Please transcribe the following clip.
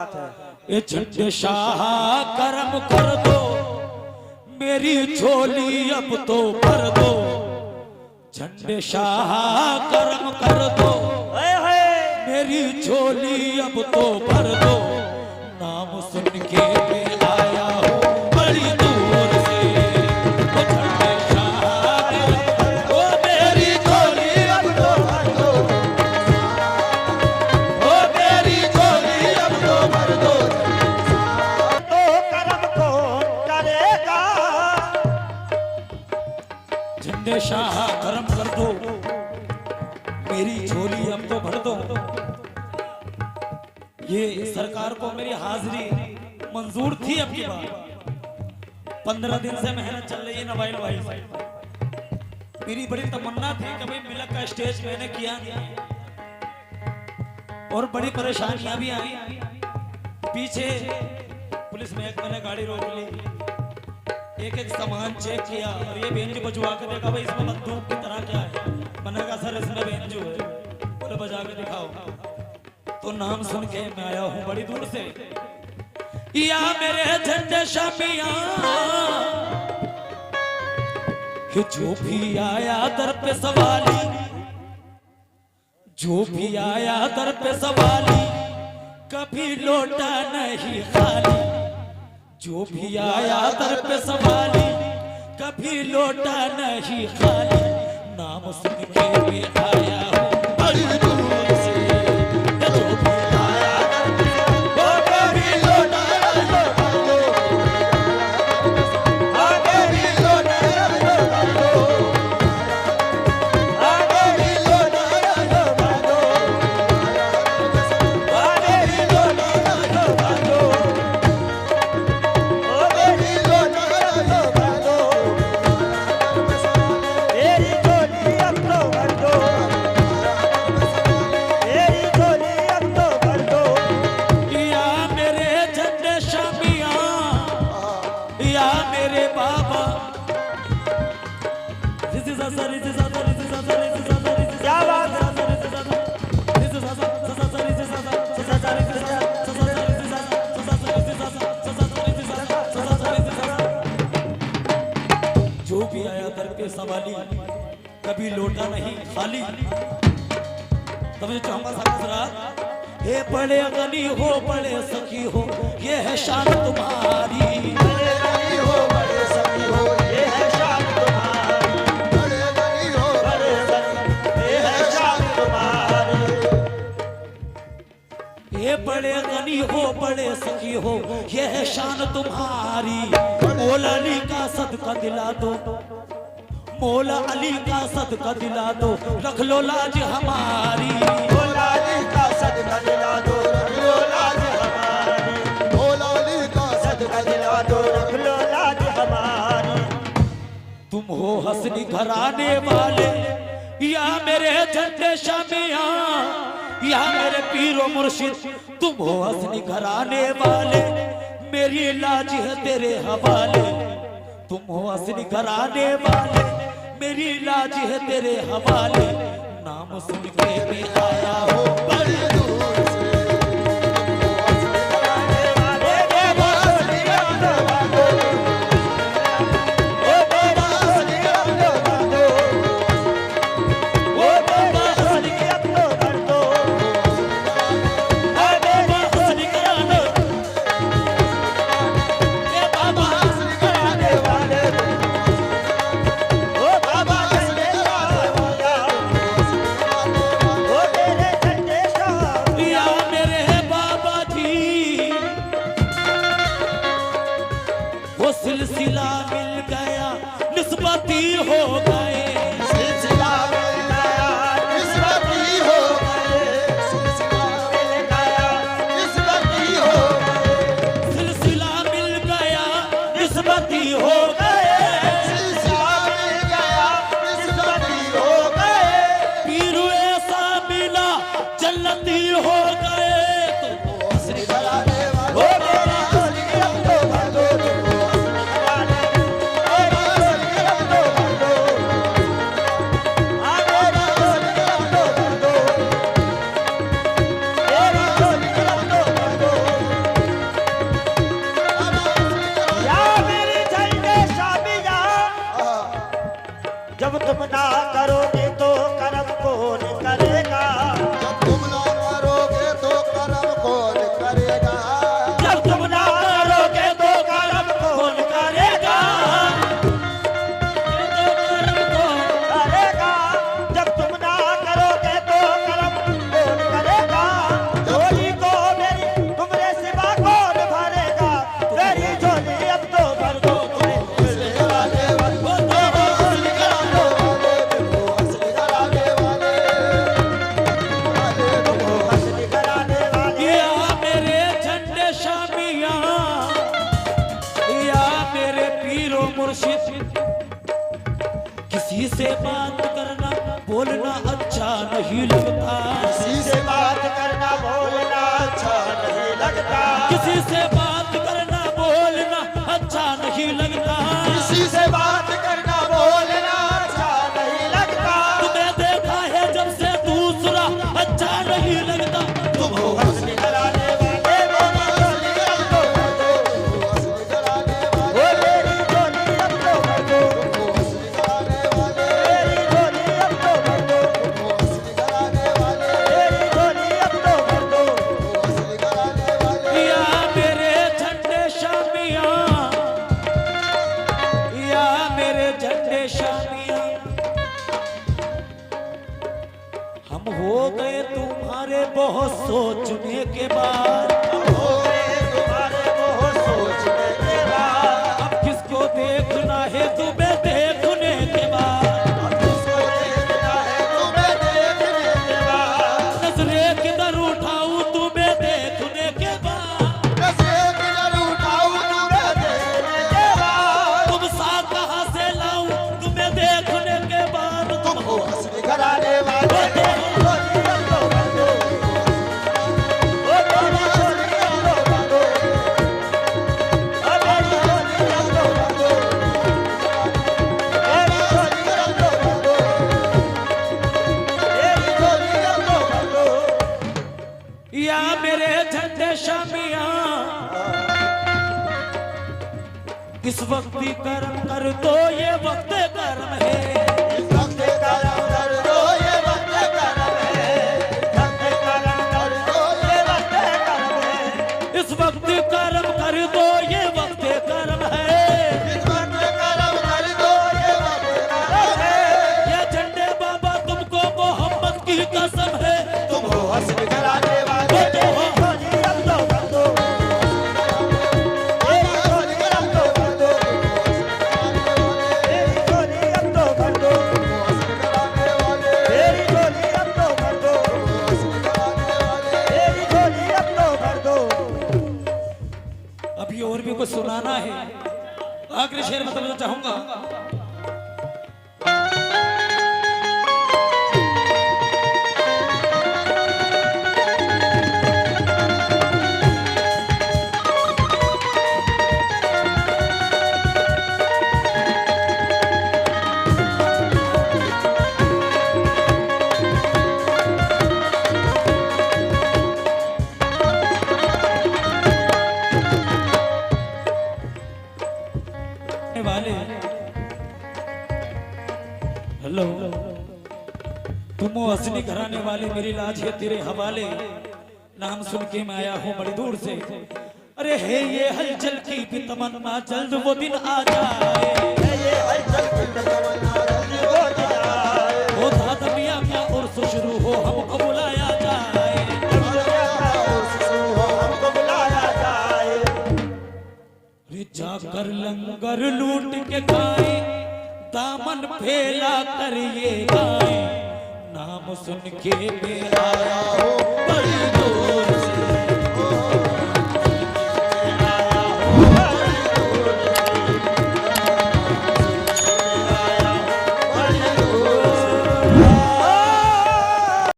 ये झंडे शाह करम कर दो, मेरी झोली अब तो भर दो। झंडे शाह करम कर दो, मेरी झोली अब तो भर दो। नाम सुन के मैं आया हूँ बड़ी दूर से, वो झंडे शाह करम वो मेरी झोली अब तो भर दो, वो मेरी झोली अब तो भर दो। तो करम कौन करेगा? झंडे शाह करम कर दो, मेरी झोली अब तो भर दो। ये सरकार को मेरी हाजिरी मंजूर थी अब की बार। 15 दिन से मेहनत चल रही है नवाइल भाई से। मेरी बड़ी तमन्ना थी कि भाई मिलक का स्टेज मैंने किया नहीं, और बड़ी परेशानियां भी आई। पीछे पुलिस महकमे ने गाड़ी रोक ली, एक एक सामान चेक किया, और ये बेंच बजवा के देखा भाई इसमें बंदूक की तरह क्या है। मैंने कहा सर इसमें बेंच है, बोले बजा के दिखाओ। तो नाम सुन के मैं आया हूं बड़ी दूर से। या मेरे झंडे शामियां, जो भी आया दर पे सवाली, जो भी आया दर पे सवाली, कभी लौटा नहीं खाली। जो भी आया दर पे सवाली, कभी लौटा नहीं खाली। नाम सुन के मैं आया हूं बड़ी दूर से। जो भी आया दर पे सवाली, कभी लौटा नहीं खाली। तब जो चाहूंगा साथ हे बड़े गनी हो बड़े सखी हो, ये है शान तुम्हारी। बड़े गनी हो बड़े सखी हो, ये है शान तुम्हारी। बड़े गनी हो बड़े सखी, ये है शान तुम्हारी। ये बड़े गनी हो बड़े सखी हो, ये है शान तुम्हारी। मौला अली का सदका दिला दो, मौला अली का सदका दिला दो, रख लो लाज हमारी। मौला अली का सदका दिला दो, रख लो लाज हमारी। मौला अली का सदका दिला दो, रख लो लाज हमारी। तुम हो हसनी घराने वाले, या मेरे झंडे शामियां, या मेरे पीरो मुर्शिद। तुम हो हसनी घराने वाले, मेरी लाज है तेरे हवाले। तुम हो हसनी घराने वाले, मेरी लाज है तेरे हवाले। नाम सुन के मैं आया हूँ बड़ी दूर से। सिलसिला मिल गया निस्बती हो गए, सिलसिला मिल गया निस्बती हो गए। सिलसिला मिल गया निस्बती हो गए। सिलसिला मिल गया निस्बती हो गए। सिलसिला मिल गया निस्बती हो गए। पीरू ऐसा मिला जन्नती हो गए। तुम हसनी घराने वाले, अब तो भर दो। मुर्शिद, किसी से बात करना बोलना अच्छा नहीं लगता, किसी से बात करना बोलना अच्छा नहीं लगता, किसी से बात करना बोलना अच्छा नहीं लगता, किसी से बात करना बोलना अच्छा नहीं लगता। तुम्हें देखा है जब से दूसरा अच्छा नहीं लगता। तुमको हंसने कराने वाले मेरी झोली अब तो भर दो, ओ मेरी झोली अब तो भर दो, मेरी झोली अब तो भर दो, मेरी झोली अब तो भर दो। या मेरे झंडे शामियां, या मेरे झंडे शामियां, हम हो गए तुम्हारे बहुत सोचने के बाद, हो गए तुम्हारे बहुत सोचने के बाद, अब किसको देखना है तुम्हें देखने के बाद, अब किसको देखना है तुम्हें देखने के बाद, नजरें किधर उठाऊं तुम्हें देखने के बाद, नजरें किधर उठाऊं तुम्हें देखने के बाद, तुम साथ कहां से लाऊं तुम्हें देखने के बाद, तुमको हंसने कराने वाले मेरी झोली अब तो भर दो, ओ मेरी झोली अब तो भर दो, ओ मेरी झोली अब तो भर दो, मेरी झोली अब तो भर दो, मेरी झोली अब तो भर दो। या मेरे झंडे शामियां, इस वक्त भी कर्म कर दो ये वक्त कर्म है, इस वक्त करम कर दो ये वक्त करम है, इस वक्त करम कर दो ये वक्त करम है, इस वक्त कर्म कर दो ये वक्त कर्म है, इस वक्त करम कर दो ये वक्त करम है। ये झंडे बाबा तुमको मोहब्बत की कसम है, तुमको हंसने कराने वाले मेरी झोली अब तो भर दो, मेरी झोली अब तो भर दो, मेरी झोली अब तो भर दो, मेरी झोली अब तो भर दो, मेरी झोली अब तो भर दो। अभी और भी कुछ सुनाना है, आखिरी शेर बताना चाहूंगा। वाले हेलो, तुम वो असली घराने वाले, मेरी लाज है तेरे हवाले, नाम सुन के मैं आया हूँ बड़ी दूर से, अरे है ये हलचल की भी तमन्ना जल्द वो दिन आ जाए, ये हलचल की तमन्ना जल्द वो दिन आए, वो था मियां क्या उर्स शुरू हो हमको बुलाया जाए, हमको बुलाया जाए, रे जाकर लंगर लूट के खाए, दामन फैला कर ये गाए, नाम सुन के मैं आया हूँ बड़ी दूर